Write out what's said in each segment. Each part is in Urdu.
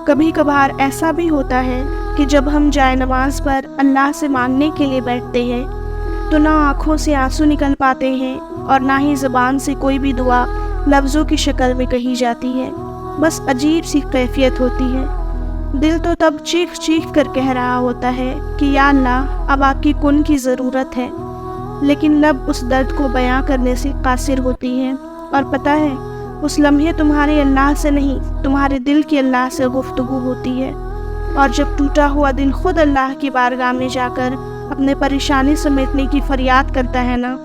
کبھی کبھار ایسا بھی ہوتا ہے کہ جب ہم جائے نماز پر اللہ سے مانگنے کے لیے بیٹھتے ہیں تو نہ آنکھوں سے آنسو نکل پاتے ہیں اور نہ ہی زبان سے کوئی بھی دعا لفظوں کی شکل میں کہی جاتی ہے، بس عجیب سی کیفیت ہوتی ہے۔ دل تو تب چیخ چیخ کر کہہ رہا ہوتا ہے کہ یا اللہ اب آپ کی کن کی ضرورت ہے، لیکن لب اس درد کو بیاں کرنے سے قاصر ہوتی ہے، اور پتہ ہے اس لمحے تمہارے اللہ سے نہیں تمہارے دل کی اللہ سے گفتگو ہوتی ہے، اور جب ٹوٹا ہوا دل خود اللہ کی بارگاہ میں جا کر اپنے پریشانی سمیٹنے کی فریاد کرتا ہے نا،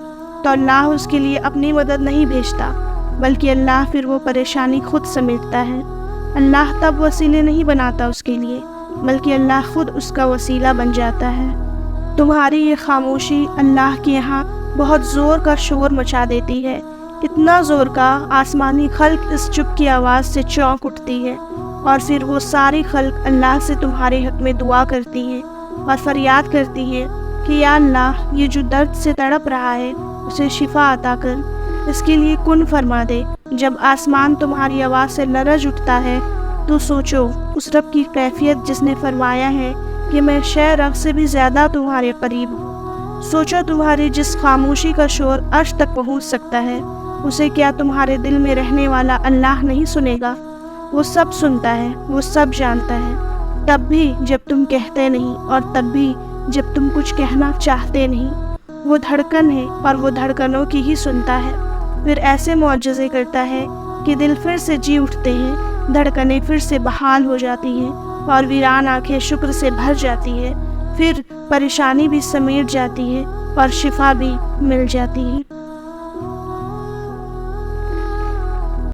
تو اللہ اس کے لیے اپنی مدد نہیں بھیجتا، بلکہ اللہ پھر وہ پریشانی خود سمیٹتا ہے۔ اللہ تب وسیلے نہیں بناتا اس کے لیے، بلکہ اللہ خود اس کا وسیلہ بن جاتا ہے۔ تمہاری یہ خاموشی اللہ کے یہاں بہت زور کا شور مچا دیتی ہے، اتنا زور کا آسمانی خلق اس چپ کی آواز سے چونک اٹھتی ہے، اور پھر وہ ساری خلق اللہ سے تمہارے حق میں دعا کرتی ہے اور فریاد کرتی ہے کہ یا اللہ یہ جو درد سے تڑپ رہا ہے اسے شفا عطا کر، اس کے لیے کن فرما دے۔ جب آسمان تمہاری آواز سے لرز اٹھتا ہے تو سوچو اس رب کی کیفیت جس نے فرمایا ہے کہ میں شے رگ سے بھی زیادہ تمہارے قریب ہوں۔ سوچو تمہاری جس خاموشی کا شور عرش تک پہنچ سکتا ہے اسے کیا تمہارے دل میں رہنے والا اللہ نہیں سنے گا؟ وہ سب سنتا ہے، وہ سب جانتا ہے، تب بھی جب تم کہتے نہیں اور تب بھی جب تم کچھ کہنا چاہتے نہیں۔ وہ دھڑکن ہے اور وہ دھڑکنوں کی ہی سنتا ہے، پھر ایسے معجزے کرتا ہے کہ دل پھر سے جی اٹھتے ہیں، دھڑکنیں پھر سے بحال ہو جاتی ہیں اور ویران آنکھیں شکر سے بھر جاتی ہے، پھر پریشانی بھی سمیٹ جاتی ہے اور شفا بھی مل جاتی ہے۔